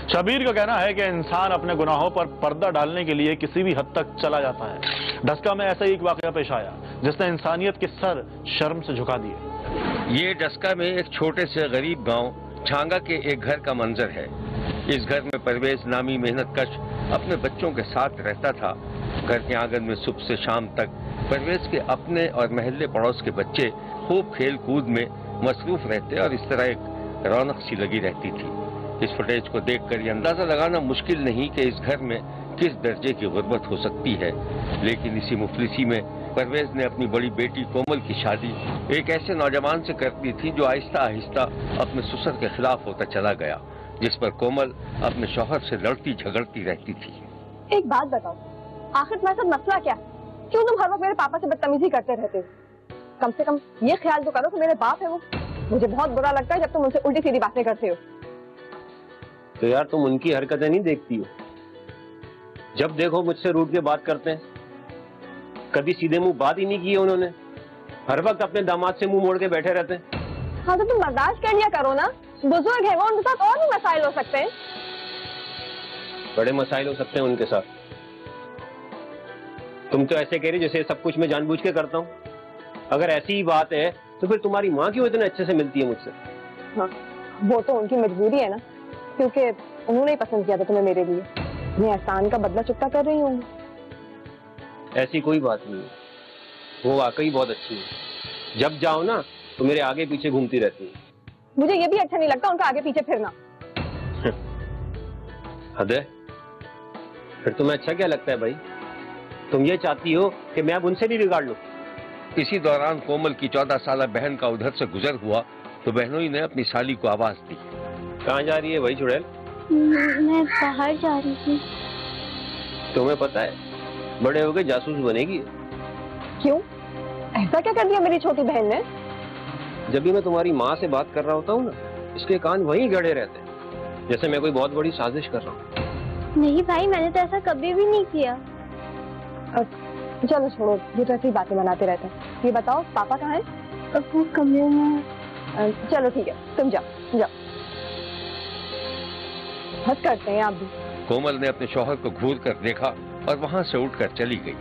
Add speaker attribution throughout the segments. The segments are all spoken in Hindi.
Speaker 1: शबीर का कहना है कि इंसान अपने गुनाहों पर पर्दा डालने के लिए किसी भी हद तक चला जाता है। डस्का में ऐसा ही एक वाकया पेश आया जिसने इंसानियत के सर शर्म से झुका दिए।
Speaker 2: ये डस्का में एक छोटे से गरीब गांव छांगा के एक घर का मंजर है। इस घर में परवेज नामी मेहनतकश अपने बच्चों के साथ रहता था। घर के आंगन में सुबह से शाम तक परवेज के अपने और महल्ले पड़ोस के बच्चे खूब खेल कूद में मसरूफ रहते और इस तरह एक रौनक सी लगी रहती थी। इस फुटेज को देखकर ये अंदाजा लगाना मुश्किल नहीं कि इस घर में किस दर्जे की गुर्बत हो सकती है। लेकिन इसी मुफलिसी में परवेज ने अपनी बड़ी बेटी कोमल की शादी एक ऐसे नौजवान से कर दी थी जो आहिस्ता आहिस्ता अपने ससुर के खिलाफ होता चला गया, जिस पर कोमल अपने शौहर से लड़ती झगड़ती रहती थी।
Speaker 3: एक बात बताओ, आखिर तुम्हारे साथ मसला क्या? क्यों तुम हर वक्त मेरे पापा से बदतमीजी करते रहते हो? कम से कम ये ख्याल तो करो कि मेरे बाप है वो। मुझे बहुत बुरा लगता है जब तुम उनसे उल्टी सीधी बातें करते हो।
Speaker 4: तो यार तुम उनकी हरकतें नहीं देखती हो? जब देखो मुझसे रूठ के बात करते हैं। कभी सीधे मुंह बात ही नहीं की है उन्होंने। हर वक्त अपने दामाद से मुंह मोड़ के बैठे रहते हैं।
Speaker 3: हाँ तो तुम बर्दाश्त कर लिया करो ना, बुजुर्ग है वो, उनके साथ और भी मसाइल हो सकते हैं।
Speaker 4: बड़े मसाइल हो सकते हैं उनके साथ। तुम तो ऐसे कह रही जैसे सब कुछ मैं जानबूझ के करता हूँ। अगर ऐसी ही बात है तो फिर तुम्हारी माँ क्यों इतने अच्छे से मिलती है मुझसे?
Speaker 3: हाँ वो तो उनकी मजबूरी है ना, क्योंकि उन्होंने ही पसंद किया था तुम्हें मेरे लिए। मैं एहसान का बदला चुकता कर रही हूँ।
Speaker 4: ऐसी कोई बात नहीं है, वो वाकई बहुत अच्छी है। जब जाओ ना तो मेरे आगे पीछे घूमती रहती है।
Speaker 3: मुझे ये भी अच्छा नहीं लगता उनका आगे पीछे फिरना।
Speaker 4: हद है। फिर तुम्हें अच्छा क्या लगता है भाई? तुम ये चाहती हो कि मैं अब उनसे भी बिगाड़ लूं?
Speaker 2: इसी दौरान कोमल की 14 साल बहन का उधर से गुजर हुआ तो बहनोई ने अपनी साली को आवाज दी।
Speaker 4: कहाँ जा रही है भाई चुड़ैल?
Speaker 5: मैं बाहर जा रही थी।
Speaker 4: तुम्हें पता है बड़े होके जासूस बनेगी।
Speaker 3: क्यों? ऐसा क्या कर दिया मेरी छोटी बहन ने?
Speaker 4: जब भी मैं तुम्हारी माँ से बात कर रहा होता हूँ ना, इसके कान वहीं गड़े रहते हैं, जैसे मैं कोई बहुत बड़ी साजिश कर रहा हूँ।
Speaker 5: नहीं भाई, मैंने तो ऐसा कभी भी नहीं किया।
Speaker 3: चलो छोड़ो, ये तो ऐसी बातें बनाते रहते हैं। ये बताओ पापा कहाँ हैं?
Speaker 5: वो कमरे में।
Speaker 3: चलो ठीक है, तुम जाओ जाओ। हद करते हैं आप भी।
Speaker 2: कोमल ने अपने शौहर को घूर कर देखा और वहां से उठकर चली गई।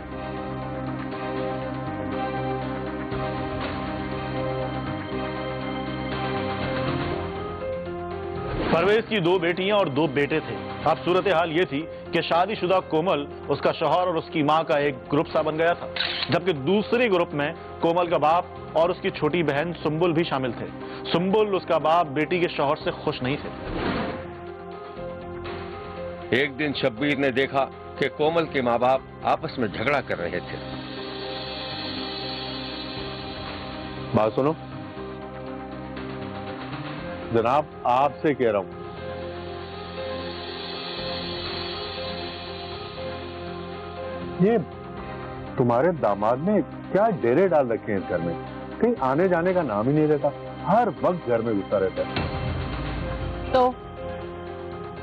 Speaker 1: परवेज की 2 बेटियां और 2 बेटे थे। अब सूरत हाल ये थी कि शादीशुदा कोमल, उसका शौहर और उसकी मां का एक ग्रुप सा बन गया था, जबकि दूसरे ग्रुप में कोमल का बाप और उसकी छोटी बहन सुंबुल भी शामिल थे। सुंबुल, उसका बाप, बेटी के शौहर से खुश नहीं थे।
Speaker 2: एक दिन शब्बीर ने देखा कि कोमल के माँ बाप आपस में झगड़ा कर रहे थे।
Speaker 6: बात सुनो जनाब, आपसे कह रहा हूं, ये तुम्हारे दामाद ने क्या डेरे डाल रखे हैं इस घर में? कहीं आने जाने का नाम ही नहीं रहता, हर वक्त घर में घुसा रहता है।
Speaker 7: तो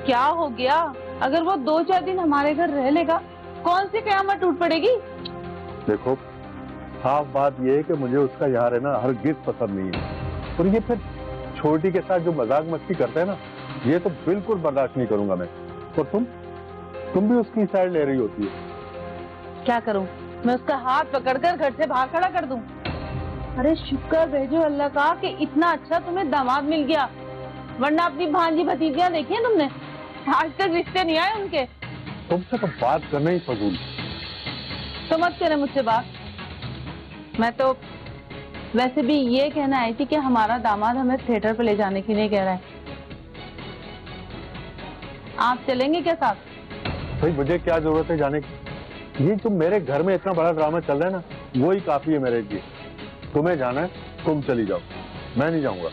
Speaker 7: क्या हो गया? अगर वो 2-4 दिन हमारे घर रह लेगा, कौन सी कयामत टूट पड़ेगी?
Speaker 6: देखो, साफ बात यह है कि मुझे उसका यहाँ रहना हरगिज पसंद नहीं है। और ये फिर छोटी के साथ जो मजाक मस्ती करते हैं ना, ये तो बिल्कुल बर्दाश्त नहीं करूंगा मैं। और तुम भी उसकी साइड ले रही होती है।
Speaker 7: क्या करूं? मैं उसका हाथ पकड़कर घर से बाहर खड़ा कर दूं? अरे शुक्र भेजो अल्लाह का कि इतना अच्छा तुम्हें दामाद मिल गया, वरना अपनी भांजी भतीजियां देखी हैं तुमने? आज तक रिश्ते नहीं आए उनके।
Speaker 6: तुमसे तो बात करना ही फजूल।
Speaker 7: तो मत करे मुझसे बात। मैं तो वैसे भी ये कहना आई थी कि हमारा दामाद हमें थिएटर पे ले जाने की नहीं कह रहा है। आप चलेंगे क्या साथ?
Speaker 6: भाई मुझे क्या जरूरत है जाने की? ये जो मेरे घर में इतना बड़ा ड्रामा चल रहा है ना, वो ही काफी है मेरे लिए। तुम्हें जाना है, तुम चली जाओ, मैं नहीं जाऊंगा।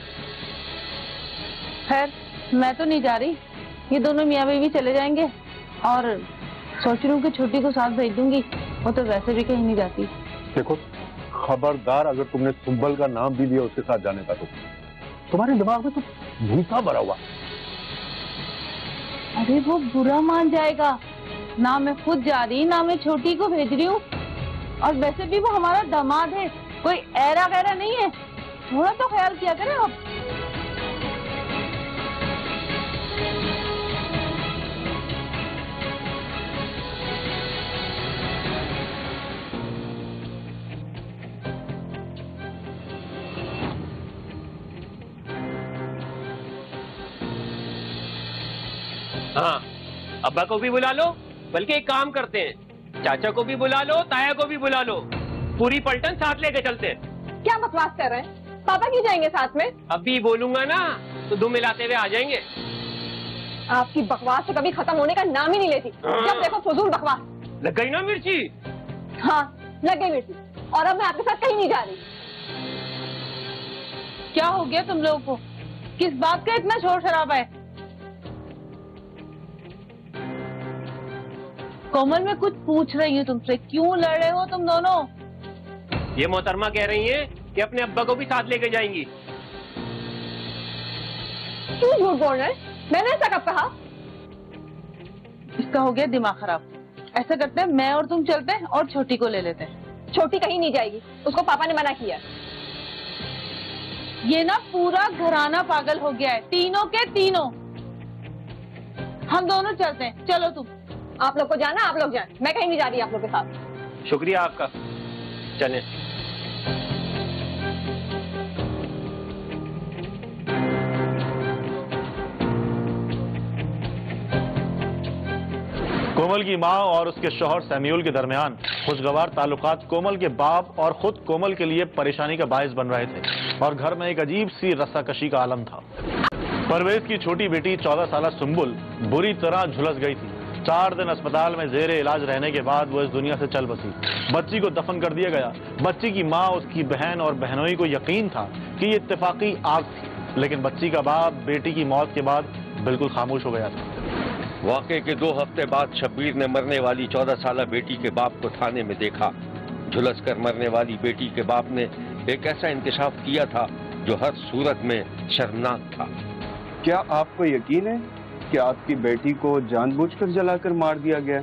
Speaker 7: खैर मैं तो नहीं जा रही, ये दोनों मियाँ बीवी चले जाएंगे और सोच रही हूँ कि छोटी को साथ भेज दूंगी, वो तो वैसे भी कहीं नहीं जाती।
Speaker 6: देखो खबरदार, अगर तुमने सुंबल का नाम भी लिया उसके साथ जाने का तो तुम्हारे दिमाग में तो भूसा भरा हुआ।
Speaker 7: अरे वो बुरा मान जाएगा ना, मैं खुद जा रही ना मैं छोटी को भेज रही हूँ। और वैसे भी वो हमारा दामाद है, कोई ऐरा गैरा नहीं है, थोड़ा तो ख्याल किया करें आप।
Speaker 4: हाँ, अब्बा को भी बुला लो, बल्कि एक काम करते हैं, चाचा को भी बुला लो, ताया को भी बुला लो, पूरी पलटन साथ लेके चलते हैं।
Speaker 3: क्या बकवास कर रहे हैं? पापा क्यों जाएंगे साथ में?
Speaker 4: अभी बोलूंगा ना तो दुम मिलाते हुए आ जाएंगे।
Speaker 3: आपकी बकवास तो कभी खत्म होने का नाम ही नहीं लेती। जब देखो फजूल बकवास।
Speaker 4: लग गई ना मिर्ची?
Speaker 3: हाँ, लग गई मिर्ची। और अब मैं आपके साथ कहीं नहीं जा रही।
Speaker 7: क्या हो गया तुम लोगों को? किस बात का इतना शोर शराबा है? कोमल, मैं कुछ पूछ रही हूँ तुमसे, क्यों लड़ रहे हो तुम दोनों?
Speaker 4: ये मोहतरमा कह रही हैं कि अपने अब्बा को भी साथ लेके जाएंगी।
Speaker 3: क्यों झूठ बोल रहे हैं? मैंने ऐसा कब कहा?
Speaker 7: इसका हो गया दिमाग खराब। ऐसा करते हैं, मैं और तुम चलते हैं और छोटी को ले लेते हैं।
Speaker 3: छोटी कहीं नहीं जाएगी, उसको पापा ने मना किया।
Speaker 7: ये ना पूरा घराना पागल हो गया है, तीनों के तीनों। हम दोनों चलते हैं, चलो तुम।
Speaker 3: आप लोग को जाना, आप लोग जाएं। मैं कहीं नहीं जा रही आप लोग के साथ।
Speaker 4: शुक्रिया आपका, चलें।
Speaker 1: कोमल की मां और उसके शौहर सैम्यूल के दरमियान खुशगवार ताल्लुकात कोमल के बाप और खुद कोमल के लिए परेशानी का बायस बन रहे थे और घर में एक अजीब सी रस्साकशी का आलम था। परवेज की छोटी बेटी 14 साल सुंबुल बुरी तरह झुलस गई थी। 4 दिन अस्पताल में जेरे इलाज रहने के बाद वो इस दुनिया से चल बसी। बच्ची को दफन कर दिया गया। बच्ची की माँ, उसकी बहन और बहनोई को यकीन था कि ये इत्तेफाकी आग थी, लेकिन बच्ची का बाप बेटी की मौत के बाद बिल्कुल खामोश हो गया था।
Speaker 2: वाकये के 2 हफ्ते बाद शब्बीर ने मरने वाली 14 साल बेटी के बाप को थाने में देखा। झुलस कर मरने वाली बेटी के बाप ने एक ऐसा इंकशाफ किया था जो हर सूरत में शर्मनाक था।
Speaker 8: क्या आपको यकीन है कि आपकी बेटी को जानबूझकर जलाकर मार दिया गया?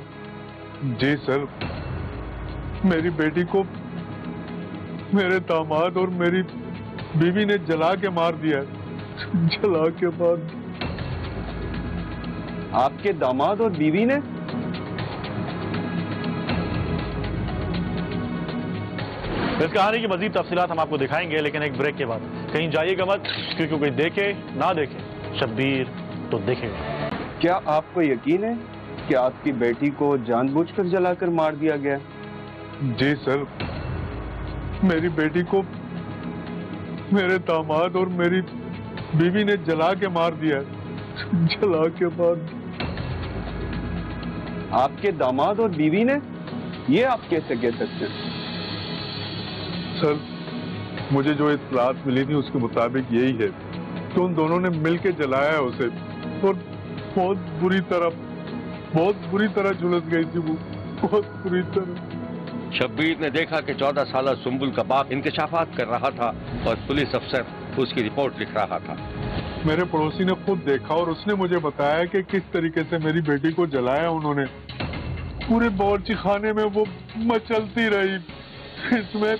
Speaker 6: जी सर, मेरी बेटी को मेरे दामाद और मेरी बीवी ने जला के मार दिया। जला के मार।
Speaker 8: आपके दामाद और बीवी ने?
Speaker 1: इस कहानी की मजीद तफसीलात हम आपको दिखाएंगे, लेकिन एक ब्रेक के बाद। कहीं जाइएगा मत, क्योंकि कोई देखे ना देखे, शब्बीर तो देखेगा।
Speaker 8: क्या आपको यकीन है कि आपकी बेटी को जानबूझकर जलाकर मार दिया गया?
Speaker 6: जी सर, मेरी बेटी को मेरे दामाद और मेरी बीवी ने जला के मार दिया। जला के मार।
Speaker 8: आपके दामाद और बीवी ने? ये आप कैसे कह सकते हैं?
Speaker 6: सर, मुझे जो इत्तलात मिली थी उसके मुताबिक यही है कि उन दोनों ने मिलकर जलाया है उसे, और बहुत बुरी तरह झुलस गई थी वो, बहुत बुरी तरह।
Speaker 2: शब्बीर ने देखा कि 14 साल सुंबुल का बाप इंकशाफात कर रहा था और पुलिस अफसर उसकी रिपोर्ट लिख रहा था।
Speaker 6: मेरे पड़ोसी ने खुद देखा और उसने मुझे बताया कि किस तरीके से मेरी बेटी को जलाया उन्होंने। पूरे बावर्ची खाने में वो मचलती रही। इसमें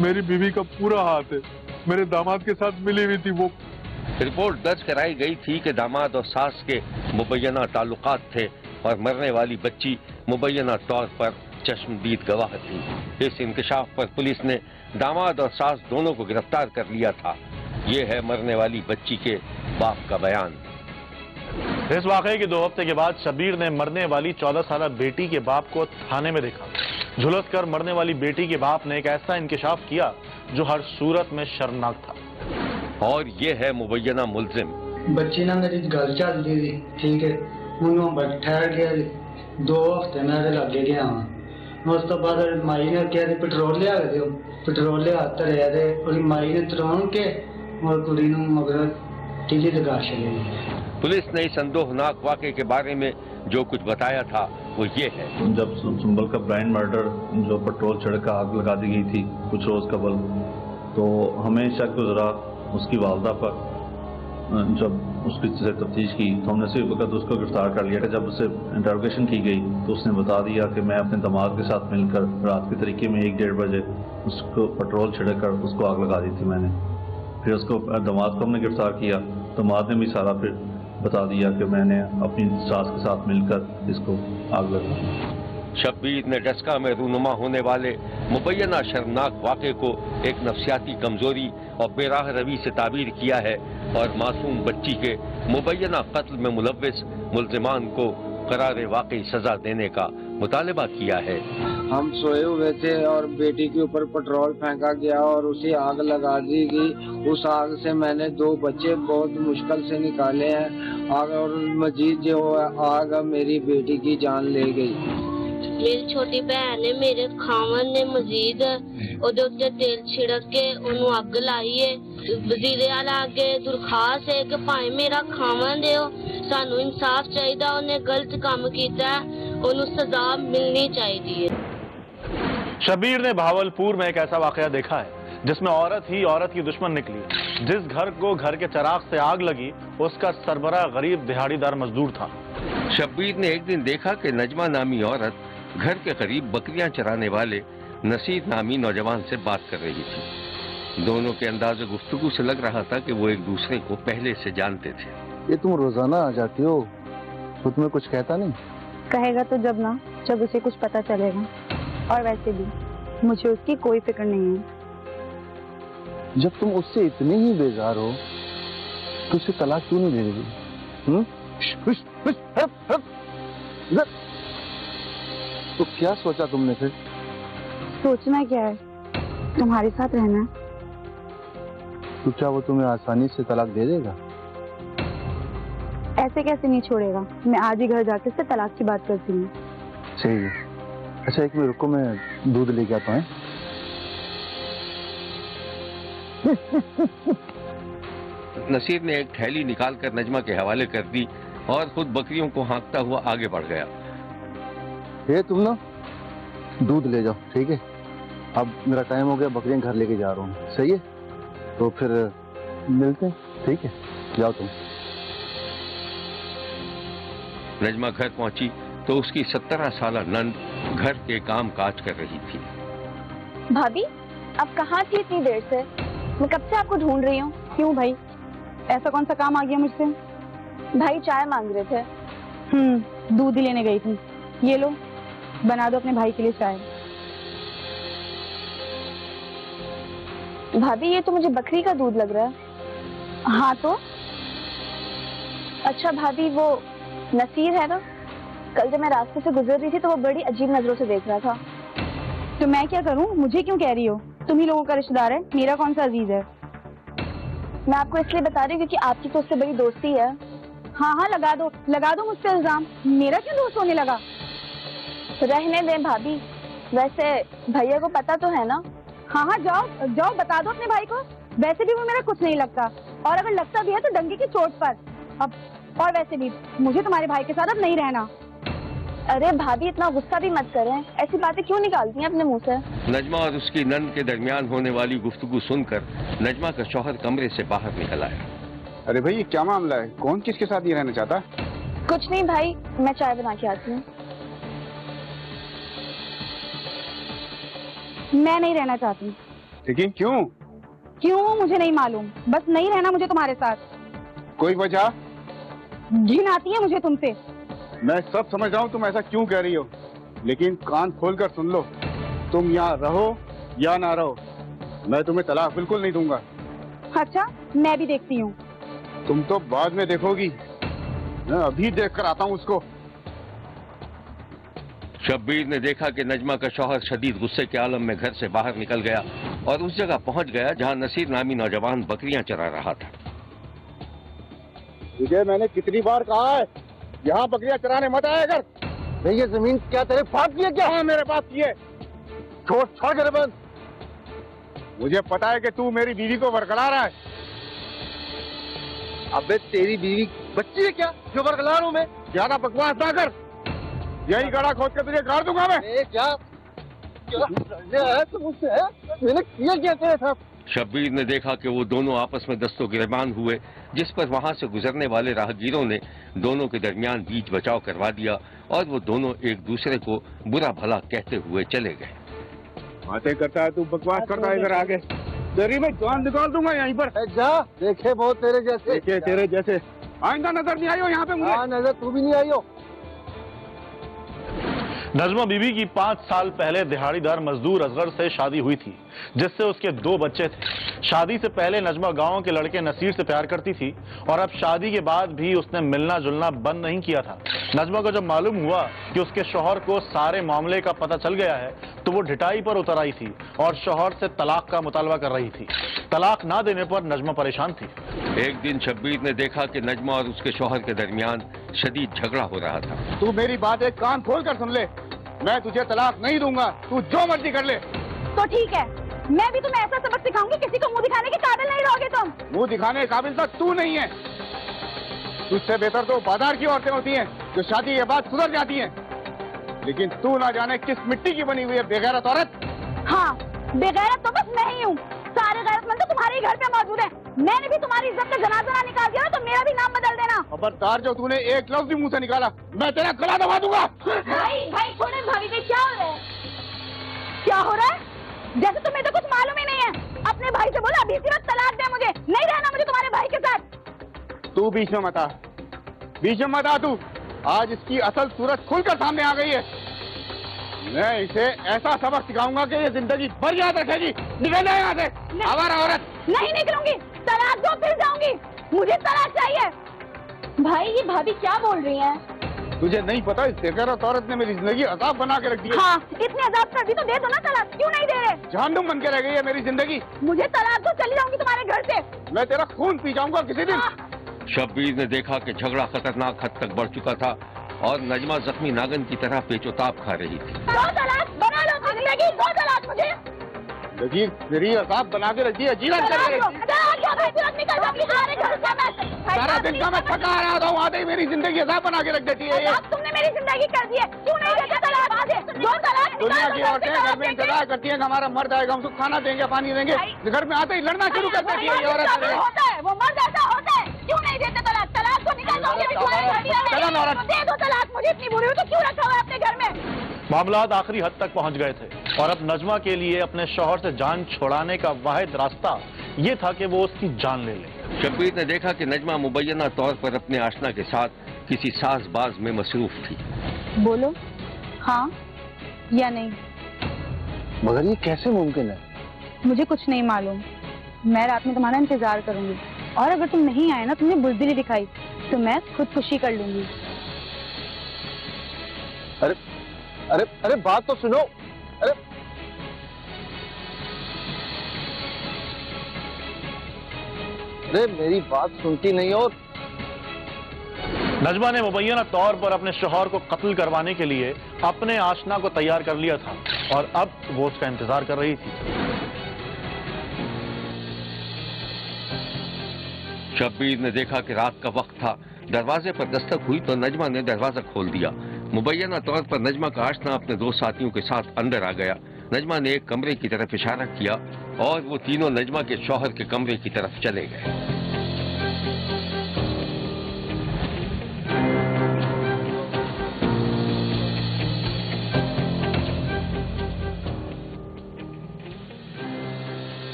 Speaker 6: मेरी बीवी का पूरा हाथ है। मेरे दामाद के साथ मिली हुई थी वो।
Speaker 2: रिपोर्ट दर्ज कराई गई थी कि दामाद और सास के मुबैना ताल्लुकात थे और मरने वाली बच्ची मुबैना तौर पर चश्मदीद गवाह थी। इस इंकशाफ पर पुलिस ने दामाद और सास दोनों को गिरफ्तार कर लिया था। ये है मरने वाली बच्ची के बाप का बयान।
Speaker 1: इस वाकये के 2 हफ्ते के बाद शब्बीर ने मरने वाली 14 साल बेटी के बाप को थाने में देखा। झुलस कर मरने वाली बेटी के बाप ने एक ऐसा इंकशाफ किया जो हर सूरत में शर्मनाक था।
Speaker 2: और ये है मुबैना मुलजिम।
Speaker 9: बच्ची ना मेरी गल चल रही थी, ठीक है, उन्होंने ठहर गया 2 हफ्ते मैं लगे गया उस तो बाद माई ने क्या पेट्रोल लिया दो, पेट्रोल लिया धरिया और माई ने तराउन के और कुड़ी मगर टीली लगा छड़ी।
Speaker 2: पुलिस ने इस संदोहनाक वाकये के बारे में जो कुछ बताया था वो ये है।
Speaker 10: जब सुंबल का ब्रांड मर्डर जो पेट्रोल छिड़क आग लगा दी गई थी कुछ रोज कबल, तो हमें शक गुजरा उसकी वालदा पर। जब उसकी से तफ्तीश की तो हमने उसी वक्त उसको गिरफ्तार कर लिया था। जब उससे इंटरोगेशन की गई तो उसने बता दिया कि मैं अपने दामाद के साथ मिलकर रात के तरीके में 1-1:30 बजे उसको पेट्रोल छिड़क कर उसको आग लगा दी थी मैंने। फिर उसको दामाद को हमने गिरफ्तार किया। दामाद ने भी सारा फिर बता दिया कि मैंने अपनी सास के साथ मिलकर इसको आग लगा दी।
Speaker 2: शब्बीर ने डस्का में रूनुमा होने वाले मुबैना शर्मनाक वाक़े को एक नफ्सियाती कमजोरी और बेराह रवी से ताबीर किया है और मासूम बच्ची के मुबैना कत्ल में मुलव्विस मुल्जिमान को करारे वाकई सजा देने का मुतालबा किया है।
Speaker 11: हम सोए हुए थे और बेटी के ऊपर पेट्रोल फेंका गया और उसे आग लगा दी गई। उस आग से मैंने 2 बच्चे बहुत मुश्किल से निकाले हैं। आग और मजीद जो आग मेरी बेटी की जान ले गई।
Speaker 5: मेरी छोटी भैन ने मेरे खावन ने मजीद ਉਹਦੇ ਉੱਤੇ तेल छिड़क के ਉਹਨੂੰ ਅੱਗ ਲਾਈ ਹੈ। ਵਜ਼ੀਰੇ ਆਲਾ ਅੱਗੇ ਦਰਖਾਸਤ ਹੈ ਕਿ ਭਾਵੇਂ ਮੇਰਾ ਖਾਵਨ ਦਿਓ, ਸਾਨੂੰ ਇਨਸਾਫ ਚਾਹੀਦਾ। ਉਹਨੇ ਗਲਤ ਕੰਮ ਕੀਤਾ, ਉਹਨੂੰ सजा मिलनी चाहिए।
Speaker 1: शब्बीर ने भावलपुर में एक ऐसा वाकया देखा है जिसमें औरत ही औरत की दुश्मन निकली। जिस घर को घर के चिराग से आग लगी उसका सरबराह गरीब दिहाड़ीदार मजदूर था।
Speaker 2: शब्बीर ने एक दिन देखा कि नजमा नामी औरत घर के करीब बकरियां चराने वाले नसीर नामी नौजवान से बात कर रही थी। दोनों के अंदाज़े गुफ्तगू से लग रहा था कि वो एक दूसरे को पहले से जानते थे।
Speaker 6: ये तुम रोजाना आ जाती हो, तो तुम्हें कुछ कहता नहीं?
Speaker 3: कहेगा तो जब उसे कुछ पता चलेगा। और वैसे भी मुझे उसकी कोई फिक्र नहीं है।
Speaker 6: जब तुम उससे इतने ही बेजार हो तो उसे तलाक क्यों नहीं दे रही? तो क्या सोचा तुमने फिर?
Speaker 3: सोचना क्या है, तुम्हारे साथ रहना है।
Speaker 6: तो क्या वो तुम्हें आसानी से तलाक दे देगा?
Speaker 3: ऐसे कैसे नहीं छोड़ेगा। मैं आज ही घर जाके उससे तलाक की बात करती हूँ।
Speaker 6: सही है। अच्छा एक मिनट रुको, मैं दूध लेके आता हूँ।
Speaker 2: नसीर ने एक थैली निकालकर नजमा के हवाले कर दी और खुद बकरियों को हाँकता हुआ आगे बढ़ गया।
Speaker 6: ये तुम ना दूध ले जाओ, ठीक है? अब मेरा टाइम हो गया, बकरियां घर लेके जा रहा हूँ। सही है? तो फिर मिलते हैं, ठीक है? जाओ तुम।
Speaker 2: नजमा घर पहुंची तो उसकी 17 साला नंद घर के काम काज कर रही थी।
Speaker 3: भाभी, आप कहाँ थी इतनी देर से? मैं कब से आपको ढूंढ रही हूँ। क्यों भाई, ऐसा कौन सा काम आ गया मुझसे? भाई चाय मांग रहे थे।
Speaker 7: दूध ही लेने गई थी। ये लो, बना दो अपने भाई के लिए चाय।
Speaker 3: भाभी ये तो मुझे बकरी का दूध लग रहा है।
Speaker 7: हाँ तो?
Speaker 3: अच्छा भाभी, वो नसीर है ना, कल जब मैं रास्ते से गुजर रही थी तो वो बड़ी अजीब नजरों से देख रहा था।
Speaker 7: तो मैं क्या करूं? मुझे क्यों कह रही हो? तुम ही लोगों का रिश्तेदार है, मेरा कौन सा अजीज है?
Speaker 3: मैं आपको इसलिए बता रही हूँ क्योंकि आपकी तो उससे बड़ी दोस्ती है।
Speaker 7: हाँ, लगा दो मुझ पे इल्जाम। मेरा क्यों दोस्त होने लगा?
Speaker 3: रहने दें भाभी, वैसे भैया को पता तो है ना?
Speaker 7: हाँ, जाओ बता दो अपने भाई को। वैसे भी वो मेरा कुछ नहीं लगता, और अगर लगता भी है तो डंगे की चोट पर। अब और वैसे भी मुझे तुम्हारे भाई के साथ अब नहीं रहना।
Speaker 3: अरे भाभी, इतना गुस्सा भी मत करें। ऐसी बातें क्यों निकालती हैं अपने मुंह से?
Speaker 2: नजमा और उसकी नंद के दरमियान होने वाली गुफ्तगू सुनकर नजमा का शौहर कमरे से बाहर निकल आया।
Speaker 8: अरे भाई, ये क्या मामला है? कौन किसके साथ ये रहना चाहता?
Speaker 3: कुछ नहीं भाई, मैं चाय बना के आती हूँ।
Speaker 7: मैं नहीं रहना चाहती।
Speaker 8: लेकिन क्यों?
Speaker 7: क्यों मुझे नहीं मालूम, बस नहीं रहना मुझे तुम्हारे साथ।
Speaker 8: कोई वजह?
Speaker 7: घिन आती है मुझे तुमसे।
Speaker 8: मैं सब समझ रहा हूँ तुम ऐसा क्यों कह रही हो, लेकिन कान खोलकर सुन लो। तुम यहाँ रहो या ना रहो, मैं तुम्हें तलाक बिल्कुल नहीं दूंगा।
Speaker 7: अच्छा, मैं भी देखती हूँ।
Speaker 8: तुम तो बाद में देखोगी, मैं अभी देख कर आता हूँ उसको।
Speaker 2: शब्बीर ने देखा कि नजमा का शौहर शदीद गुस्से के आलम में घर से बाहर निकल गया और उस जगह पहुंच गया जहां नसीर नामी नौजवान बकरियां चरा रहा था।
Speaker 8: तुझे मैंने कितनी बार कहा है, यहाँ बकरियां चराने मत आया कर।
Speaker 6: नहीं, ये जमीन क्या तेरे बाप की है क्या?
Speaker 8: हाँ, मेरे बाप की है।
Speaker 6: छोड़ कर बंद।
Speaker 8: मुझे पता है कि तू मेरी बीवी को बरकला रहा है।
Speaker 6: अबे तेरी बीवी बच्ची है क्या जो बरकला रहा हूं मैं?
Speaker 8: ज्यादा बकवास ना कर, यही गड़ा खोद के तुझे गाड़ दूंगा मैं।
Speaker 6: क्या तुमसे है? मैंने किया क्या तेरे साथ?
Speaker 2: शब्बीर ने देखा कि वो दोनों आपस में दस्तो गिरबान हुए, जिस पर वहां से गुजरने वाले राहगीरों ने दोनों के दरमियान बीच बचाव करवा दिया और वो दोनों एक दूसरे को बुरा भला कहते हुए चले गए।
Speaker 8: बातें करता है तू, बकवास करता है। इधर आगे तेरी मैं जान निकाल दूंगा यहीं पर।
Speaker 6: जा, देखे बहुत तेरे जैसे।
Speaker 8: देखे तेरे जैसे। आइंदा नजर नहीं आई हो यहाँ पे मुझे।
Speaker 6: हाँ, नजर तू भी नहीं आई हो।
Speaker 1: नजमा बीबी की 5 साल पहले दिहाड़ीदार मजदूर असगर से शादी हुई थी, जिससे उसके 2 बच्चे थे। शादी से पहले नजमा गांव के लड़के नसीर से प्यार करती थी और अब शादी के बाद भी उसने मिलना जुलना बंद नहीं किया था। नजमा को जब मालूम हुआ कि उसके शौहर को सारे मामले का पता चल गया है तो वो ढिठाई पर उतर आई थी और शौहर से तलाक का मुतालबा कर रही थी। तलाक ना देने पर नजमा परेशान थी।
Speaker 2: एक दिन शब्बीर ने देखा कि नजमा और उसके शौहर के दरमियान शदीद झगड़ा हो रहा था।
Speaker 8: तू मेरी बात एक कान खोल कर सुन ले, मैं तुझे तलाक नहीं दूंगा, तू जो मर्जी कर ले।
Speaker 3: तो ठीक है, मैं भी तुम्हें ऐसा सबक सिखाऊंगी, किसी को मुंह दिखाने के काबिल नहीं रहोगे तुम।
Speaker 8: मुंह दिखाने के काबिल तो तू नहीं है। तुझसे बेहतर तो बाजार की औरतें होती हैं जो शादी के बाद सुधर जाती हैं, लेकिन तू ना जाने किस मिट्टी की बनी हुई है बेगैरत औरत।
Speaker 3: हाँ, बेगैरत तो बस मैं ही हूँ, सारे गैरतमंद तो तुम्हारे ही घर पे मौजूद हैं। मैंने भी तुम्हारी इज्जत का जनाजा निकाल दिया तो मेरा भी नाम बदल देना।
Speaker 8: खबरदार, जो तूने एक लफ्ज भी मुंह से निकाला मैं तेरा गला दबा दूंगा।
Speaker 3: भाई छोड़े, भाभी जी क्या हो रहा है? क्या हो रहा है? जैसे तुम्हें तो कुछ मालूम ही नहीं है। अपने भाई से बोला अभी सिर्फ तलाक दे, मुझे नहीं रहना, मुझे तुम्हारे भाई के साथ।
Speaker 8: तू बीच में मत आ, बीच में मत आ तू। आज इसकी असल सूरत खुलकर सामने आ गई है। मैं इसे ऐसा सबक सिखाऊंगा कि ये जिंदगी भर याद रखेगी। निकल जाए यहाँ से, आवारा औरत।
Speaker 3: नहीं निकलूंगी, तलाक दो फिर जाऊंगी, मुझे तलाक चाहिए। भाई ये भाभी क्या बोल रही हैं?
Speaker 8: तुझे नहीं पता इस बेगैरत औरत ने मेरी जिंदगी अजाब बना के रख दी है।
Speaker 3: हाँ, इतने अजाब कर दी तो दे दो ना तलाक, क्यों नहीं दे रहे?
Speaker 8: जहन्नुम बन के रह गई है मेरी जिंदगी।
Speaker 3: मुझे तलाक दो, चली जाऊंगी तुम्हारे घर से।
Speaker 8: मैं तेरा खून पी जाऊंगा किसी दिन।
Speaker 2: शब्बीर ने देखा कि झगड़ा खतरनाक हद तक बढ़ चुका था और नजमा जख्मी नागन की तरह पेचोताप खा रही थी।
Speaker 3: दो तलाक बना लो जिंदगी, दो तलाक मुझे।
Speaker 8: जिंदगी मेरी अजाब बना के रख दी है, जीवन कर रही है। सारा दिन का मैं थका आ रहा हूँ, आते ही मेरी जिंदगी अजाब बना के रख देती है।
Speaker 3: तुमने मेरी जिंदगी कर दी है, क्यों नहीं देते तलाक? दो तलाक।
Speaker 8: दुनिया की औरतें घर में इंतजार करती हैं कि हमारा मर्द आएगा, हम उसको खाना देंगे, पानी देंगे। घर में आते ही लड़ना शुरू कर देती है ये औरत।
Speaker 3: होता है वो मर्द ऐसा होता है, क्यों नहीं देते तलाक? तलाक को निकाल दो, दे दो तलाक। मुझे इतनी बुरी हो तो क्यों रखा हुआ है अपने घर में?
Speaker 1: मामलात आखिरी हद तक पहुंच गए थे और अब नजमा के लिए अपने शौहर से जान छुड़ाने का वाहिद रास्ता ये था कि वो उसकी जान ले ले।
Speaker 2: शब्बीर ने देखा कि नजमा मुबैना तौर पर अपने आशना के साथ किसी साजबाज में मसरूफ थी।
Speaker 7: बोलो हाँ या नहीं।
Speaker 6: मगर ये कैसे मुमकिन है?
Speaker 7: मुझे कुछ नहीं मालूम, मैं रात में तुम्हारा इंतजार करूंगी और अगर तुम नहीं आए ना, तुमने बुज़दिली दिखाई तो मैं खुदकुशी कर लूंगी।
Speaker 6: अरे अरे अरे बात तो सुनो। अरे अरे मेरी बात सुनती नहीं। और
Speaker 1: नजमा ने मुबैना तौर पर अपने शौहर को कत्ल करवाने के लिए अपने आशना को तैयार कर लिया था और अब वो उसका इंतजार कर रही थी।
Speaker 2: शब्बीर ने देखा कि रात का वक्त था। दरवाजे पर दस्तक हुई तो नजमा ने दरवाजा खोल दिया। मुबैना तौर पर नजमा का आशना अपने 2 साथियों के साथ अंदर आ गया। नजमा ने एक कमरे की तरफ इशारा किया और वो तीनों नजमा के शौहर के कमरे की तरफ चले गए।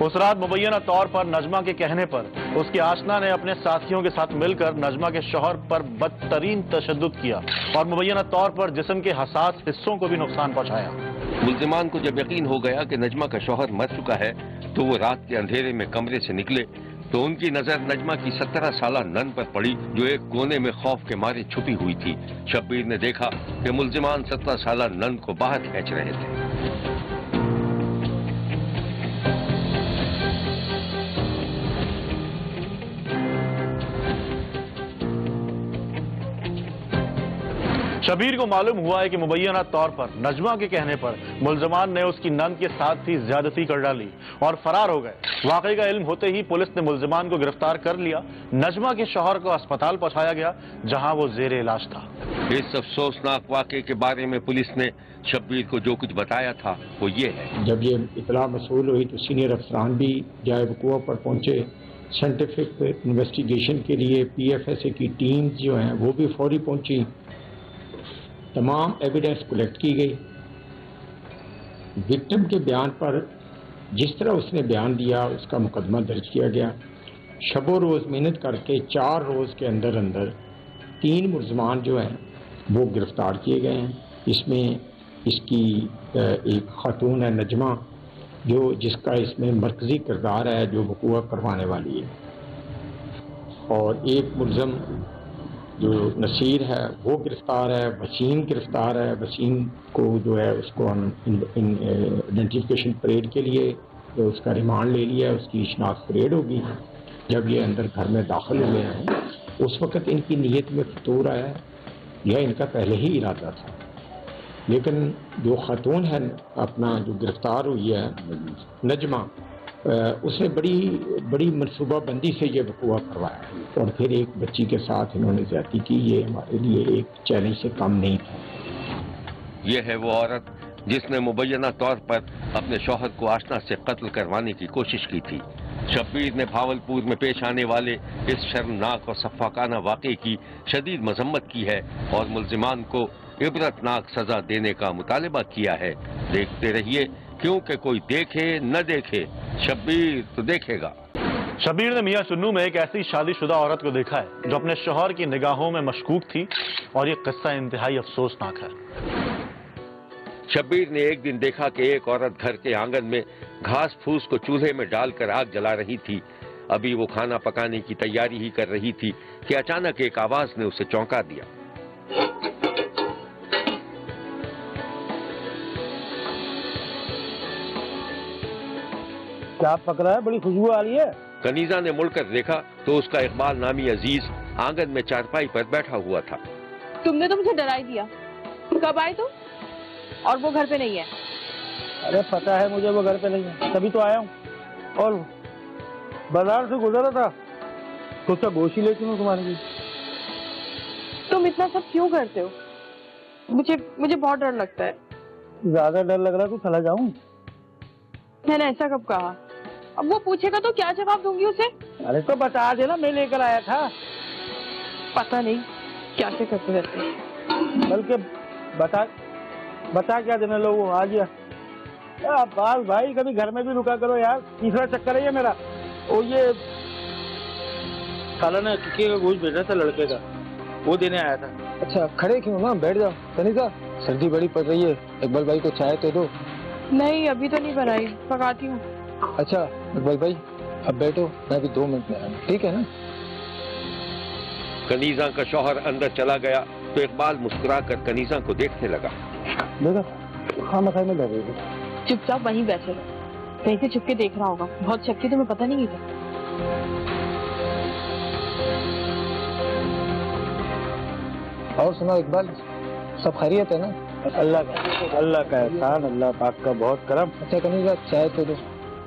Speaker 1: उस रात मुबैना तौर पर नजमा के कहने पर उसकी आशना ने अपने साथियों के साथ मिलकर नजमा के शौहर पर बदतरीन तशद्दुद किया और मुबैना तौर पर जिस्म के हसास हिस्सों को भी नुकसान पहुंचाया।
Speaker 2: मुल्जिमान को जब यकीन हो गया कि नजमा का शौहर मर चुका है तो वो रात के अंधेरे में कमरे से निकले तो उनकी नजर नजमा की 17 साला नन पर पड़ी जो एक कोने में खौफ के मारे छुपी हुई थी। शब्बीर ने देखा कि मुल्जिमान 17 साला नन को बाहर खींच रहे थे।
Speaker 1: शब्बीर को मालूम हुआ है कि मुबैना तौर पर नजमा के कहने पर मुल्जिमान ने उसकी नंद के साथ ही ज्यादती कर डाली और फरार हो गए। वाकई का इल्म होते ही पुलिस ने मुल्जिमान को गिरफ्तार कर लिया। नजमा के शौहर को अस्पताल पहुंचाया गया जहां वो जेर इलाज था।
Speaker 2: इस अफसोसनाक वाकये के बारे में पुलिस ने शब्बीर को जो कुछ बताया था वो ये है।
Speaker 12: जब ये इतला मसूल हुई तो सीनियर अफसरान भी जाए वक़ूआ पर पहुंचे। साइंटिफिक इन्वेस्टिगेशन के लिए PFSA की टीम जो हैं वो भी फौरी पहुंची। तमाम एविडेंस कलेक्ट की गई। विक्टिम के बयान पर जिस तरह उसने बयान दिया उसका मुकदमा दर्ज किया गया। शबो रोज़ मेहनत करके 4 रोज़ के अंदर अंदर 3 मुलजमान जो हैं वो गिरफ्तार किए गए हैं। इसमें इसकी एक खातून है नजमा, जो जिसका इसमें मरकज़ी किरदार है, जो वकूआ करवाने वाली है, और एक मुलजम जो नसीर है वो गिरफ्तार है। वसीम गिरफ्तार है। वसीम को जो है उसको हम आइडेंटिफिकेशन परेड के लिए जो उसका रिमांड ले लिया है, उसकी शनाख्त परेड होगी। जब ये अंदर घर में दाखिल हुए हैं उस वक़्त इनकी नीयत में फतूर आया, यह इनका पहले ही इरादा था। लेकिन जो खातून है अपना जो गिरफ्तार हुई है नजमा, उसने बड़ी मनसूबाबंदी से ये वकूआ करवाया और फिर एक बच्ची के साथ इन्होंने ज्यादती की। ये हमारे लिए एक चैलेंज से कम नहीं था।
Speaker 2: ये है वो औरत जिसने मुबैना तौर पर अपने शौहर को आशना से कत्ल करवाने की कोशिश की थी। शब्बीर ने भावलपुर में पेश आने वाले इस शर्मनाक और सफ़ाकाना वाक़े की शदीद मजम्मत की है और मुल्जिमान को इबरतनाक सजा देने का मुतालबा किया है। देखते रहिए, क्योंकि कोई देखे न देखे, शब्बीर तो देखेगा।
Speaker 1: शब्बीर ने मियां चुन्नू में एक ऐसी शादीशुदा औरत को देखा है जो अपने शौहर की निगाहों में मशकूक थी, और ये किस्सा इंतहाई अफसोसनाक है।
Speaker 2: शब्बीर ने एक दिन देखा कि एक औरत घर के आंगन में घास फूस को चूल्हे में डालकर आग जला रही थी। अभी वो खाना पकाने की तैयारी ही कर रही थी कि अचानक एक आवाज ने उसे चौंका दिया।
Speaker 13: क्या पक रहा है? बड़ी खुशबू आ रही है।
Speaker 2: कनीजा ने मुड़कर देखा तो उसका इकबाल नामी अजीज आंगन में चारपाई पर बैठा हुआ था।
Speaker 3: तुमने तो मुझे डरा ही दिया। कब आए तुम? और वो घर पे नहीं है।
Speaker 13: अरे पता है मुझे वो घर पे नहीं है, तभी तो आया हूँ। और बाजार से गुजरा था तो क्या गोशी लेती हूँ तुम्हारे लिए।
Speaker 3: तुम इतना सब क्यों करते हो? मुझे बहुत डर लगता है।
Speaker 13: ज्यादा डर लग रहा है तो चला जाऊं।
Speaker 3: मैंने ऐसा कब कहा? अब वो पूछेगा तो क्या जवाब दूंगी उसे?
Speaker 13: अरे तो बता देना, मैं लेकर आया था।
Speaker 3: पता नहीं क्या से करते रहते।
Speaker 13: बल्कि बता क्या देने लोगों आ गया। अब्बास भाई कभी घर में भी रुका करो यार, तीसरा चक्कर है ये मेरा। और ये खाला ने टिक्के का गोश्त भेजा था लड़के का, वो देने आया था।
Speaker 11: अच्छा खड़े क्यों ना, बैठ जाओ। कनीजा सर्दी बड़ी पड़ रही है, इकबाल भाई को चाय तो दो।
Speaker 3: नहीं अभी तो नहीं बनाई, पकाती हूँ।
Speaker 11: अच्छा इकबाल भाई अब बैठो, मैं भी 2 मिनट में आया, ठीक है ना।
Speaker 2: कनीजा का शौहर अंदर चला गया तो इकबाल मुस्कुराकर कनीजा को देखने लगा।
Speaker 13: देखा हाँ मसाई में बैठे थे।
Speaker 3: चुपचाप वहीं बैठे रहो, कहीं से छुप के देख रहा होगा। बहुत शक्ति तुम्हें पता नहीं है।
Speaker 11: और सुनाओ इकबाल, सब खैरियत है ना?
Speaker 13: अल्लाह का एहसान, अल्लाह पाक का बहुत करम।
Speaker 11: अच्छा कनीजा चाय तो दो।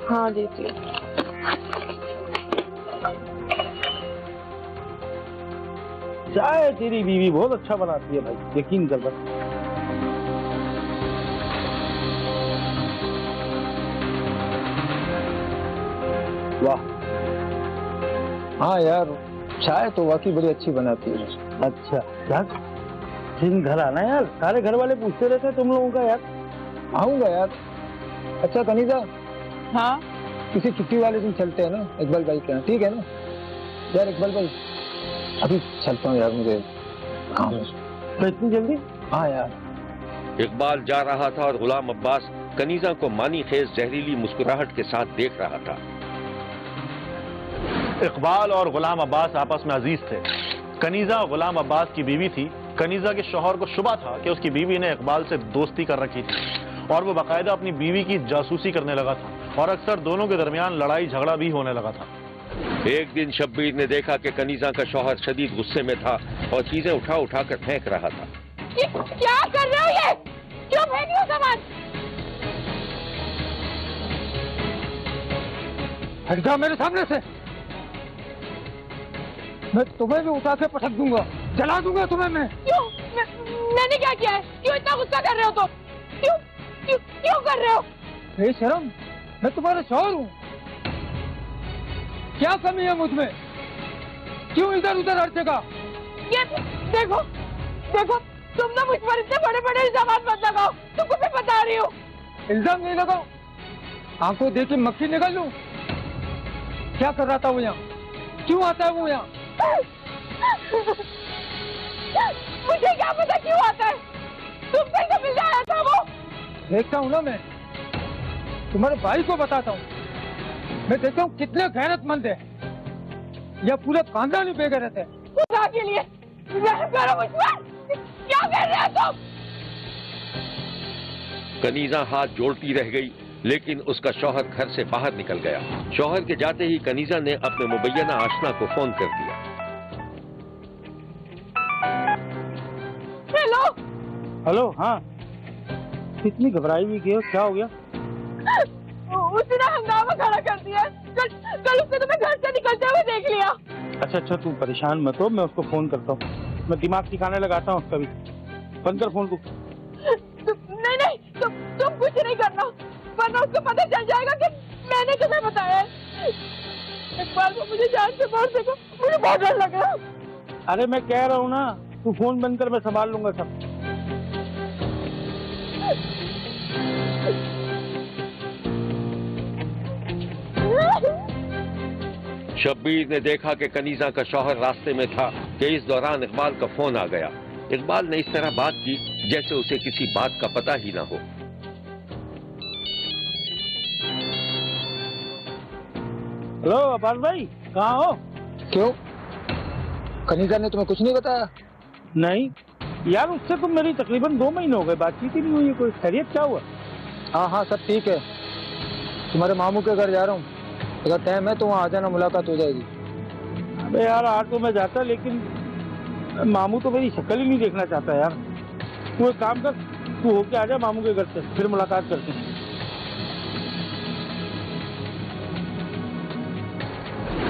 Speaker 3: हाँ देती हूँ।
Speaker 13: चाय तेरी बीवी बहुत अच्छा बनाती है भाई, यकीन कर बस।
Speaker 11: वाह हाँ यार, चाय तो वाकई बड़ी अच्छी बनाती है।
Speaker 13: अच्छा यार दिन घर आना यार, सारे घर वाले पूछते रहते तुम लोगों का यार।
Speaker 11: आऊंगा यार। अच्छा कनीजा,
Speaker 3: हाँ
Speaker 11: किसी छुट्टी वाले दिन चलते हैं ना इकबाल भाई के यहाँ, ठीक है ना? यार इकबाल भाई अभी चलता हूँ यार, मुझे काम है।
Speaker 13: तो इतनी जल्दी?
Speaker 11: हाँ यार।
Speaker 2: इकबाल जा रहा था और गुलाम अब्बास कनीजा को मानी खेज जहरीली मुस्कुराहट के साथ देख रहा था।
Speaker 1: इकबाल और गुलाम अब्बास आपस में अजीज थे। कनीजा गुलाम अब्बास की बीवी थी। कनीजा के शौहर को शुबा था कि उसकी बीवी ने इकबाल से दोस्ती कर रखी थी और वो बाकायदा अपनी बीवी की जासूसी करने लगा था और अक्सर दोनों के दरमियान लड़ाई झगड़ा भी होने लगा था।
Speaker 2: एक दिन शब्बीर ने देखा कि कनीजा का शौहर शदीद गुस्से में था और चीजें उठा कर फेंक रहा था।
Speaker 3: ये क्या कर रहे हो? ये क्यों फेंक रहे हो सामान?
Speaker 11: हट जाओ मेरे सामने से, मैं तुम्हें भी उठा के पटक दूंगा, जला दूंगा तुम्हें मैं।
Speaker 3: क्यों? मैंने क्या किया है? क्यों इतना गुस्सा कर रहे हो? तो क्यों कर रहे हो?
Speaker 11: बेशरम, मैं तुम्हारा शौहर हूँ, क्या कमी है मुझ में? क्यों इधर उधर हर जगह?
Speaker 3: ये देखो तुम ना मुझ पर इतने बड़े बड़े इल्जाम मत लगाओ, तुमको मैं बता रही हूँ।
Speaker 11: इल्जाम नहीं लगाओ, आंखों देख के मक्खी निकाल लूं। क्या कर रहा था वो यहाँ?
Speaker 14: क्यों आता है वो यहाँ?
Speaker 3: मुझे क्या पता क्यों आता है? तुमसे तो मिलने आया था वो।
Speaker 14: देखता हूँ ना मैं, तुम्हारे भाई को बताता हूँ। मैं देखता हूँ कितने गैरतमंद है, या पूरे खानदान ही बेगैरत है।
Speaker 3: खुदा के लिए रहम करो मुझ पर। क्या कर रहे हो तुम?
Speaker 2: कनीजा हाथ जोड़ती रह गई, लेकिन उसका शौहर घर से बाहर निकल गया। शौहर के जाते ही कनीजा ने अपने मुबैयना आशना को फोन कर दिया।
Speaker 3: हेलो
Speaker 13: हेलो, हाँ कितनी घबराई हुई क्यों? क्या हो गया?
Speaker 3: उसने हंगामा खड़ा कर दिया। कल उसने तुम्हें घर से निकलते हुए देख लिया।
Speaker 13: अच्छा, तू परेशान मत हो, मैं उसको फोन करता हूँ। मैं दिमाग ठिकाने लगाता हूँ उसका भी। बंद कर फोन को।
Speaker 3: नहीं, तुम कुछ नहीं करना, वरना उसको पता चल जाएगा कि मैंने तुम्हें बताया है। एक बार वो मुझे जान से मार देगा, मुझे बहुत डर लग रहा है।
Speaker 13: अरे मैं कह रहा हूँ ना, तू फोन बंद कर, मैं संभाल लूंगा सब।
Speaker 2: शब्बीर ने देखा कि कनीजा का शौहर रास्ते में था कि इस दौरान इकबाल का फोन आ गया। इकबाल ने इस तरह बात की जैसे उसे किसी बात का पता ही ना हो।
Speaker 13: हेलो अब्बास भाई, कहाँ हो?
Speaker 14: क्यों, कनीजा ने तुम्हें कुछ नहीं बताया?
Speaker 13: नहीं यार, उससे तो मेरी तकरीबन 2 महीने हो गए, बातचीत ही नहीं हुई है। कोई खैरियत? क्या हुआ?
Speaker 14: हाँ सब ठीक है। तुम्हारे मामू के घर जा रहा हूँ, अगर टाइम है तो वहाँ आ जाना, मुलाकात हो जाएगी।
Speaker 13: अबे यार, आज तो मैं जाता, लेकिन मामू तो मेरी शक्ल ही नहीं देखना चाहता यार। तू एक काम कर, तू होके आ जा मामू के घर से, फिर मुलाकात करते हैं।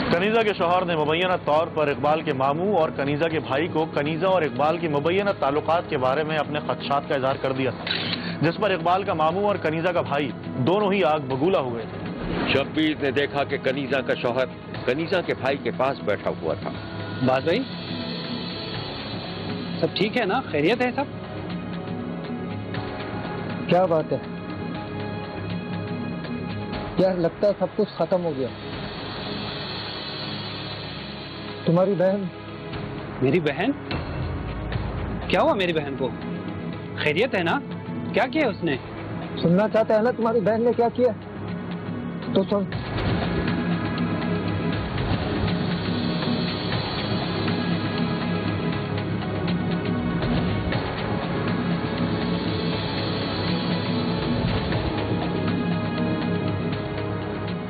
Speaker 1: कनीजा के शौहर ने मुबैना तौर पर इकबाल के मामू और कनीजा के भाई को कनीजा और इकबाल की मुबैना ताल्लुकात के बारे में अपने खदशात का इजहार कर दिया था, जिस पर इकबाल का मामू और कनीजा का भाई दोनों ही आग बबूला हो गए थे।
Speaker 2: शब्बीर ने देखा कि कनीजा का शौहर कनीजा के भाई के पास बैठा हुआ था।
Speaker 15: बात भाई, सब ठीक है ना? खैरियत है सब?
Speaker 14: क्या बात है यार, लगता है सब कुछ खत्म हो गया। तुम्हारी बहन?
Speaker 15: मेरी बहन? क्या हुआ मेरी बहन को? खैरियत है ना? क्या किया उसने?
Speaker 14: सुनना चाहते हैं ना तुम्हारी बहन ने क्या किया? तो सुन।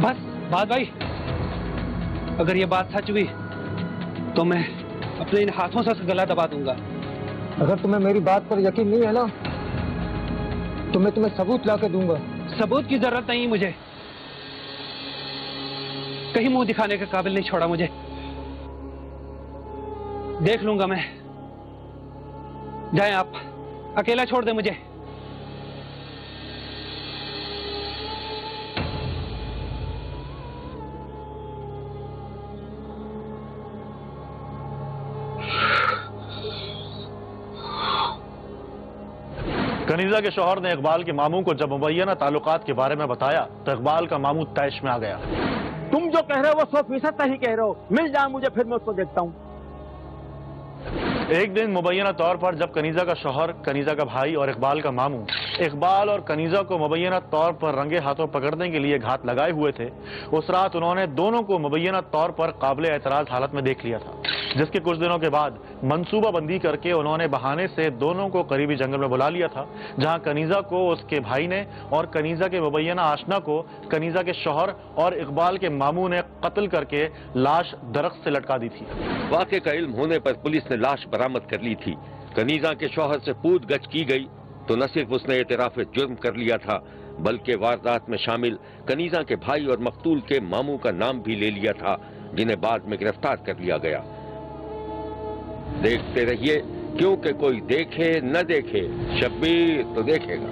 Speaker 15: बस बात भाई, अगर ये बात सच हुई तो मैं अपने इन हाथों से गला दबा दूंगा।
Speaker 14: अगर तुम्हें मेरी बात पर यकीन नहीं है ना, तो मैं तुम्हें सबूत ला के दूंगा।
Speaker 15: सबूत की जरूरत नहीं मुझे, कहीं मुंह दिखाने के काबिल नहीं छोड़ा मुझे। देख लूंगा मैं। जाए आप, अकेला छोड़ दे मुझे।
Speaker 1: कनीजा के शौहर ने इकबाल के मामू को जब मुबैना ताल्लुकात के बारे में बताया तो इकबाल का मामू तैश में आ गया।
Speaker 13: तुम जो कह रहे हो वो 100% सही कह रहे हो। मिल जाए मुझे, फिर मैं उसको देखता हूँ।
Speaker 1: एक दिन मुबैना तौर पर जब कनीजा का शौहर, कनीजा का भाई और इकबाल का मामू इकबाल और कनीजा को मुबैना तौर पर रंगे हाथों पकड़ने के लिए घात लगाए हुए थे, उस रात उन्होंने दोनों को मुबैना तौर पर काबिल एतराज हालत में देख लिया था, जिसके कुछ दिनों के बाद मंसूबाबंदी करके उन्होंने बहाने से दोनों को करीबी जंगल में बुला लिया था, जहां कनीजा को उसके भाई ने और कनीजा के मुबैना आशना को कनीजा के शौहर और इकबाल के मामू ने कत्ल करके लाश दरख्त से लटका दी थी।
Speaker 2: वाक़े का इल्म होने पर पुलिस ने लाश बरामद कर ली थी। कनीजा के शौहर से पूछगछ की गई तो न सिर्फ उसने एतराफ़ जुर्म कर लिया था, बल्कि वारदात में शामिल कनीजा के भाई और मकतूल के मामू का नाम भी ले लिया था, जिन्हें बाद में गिरफ्तार कर लिया गया। देखते रहिए, क्योंकि कोई देखे न देखे, शब्बीर तो देखेगा।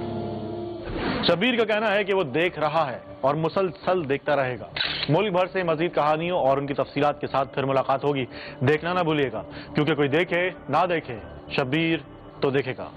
Speaker 1: शब्बीर का कहना है कि वो देख रहा है और मुसलसल देखता रहेगा। मुल्क भर से मजीद कहानियों और उनकी तफसीलात के साथ फिर मुलाकात होगी। देखना ना भूलिएगा, क्योंकि कोई देखे ना देखे, शब्बीर तो देखेगा।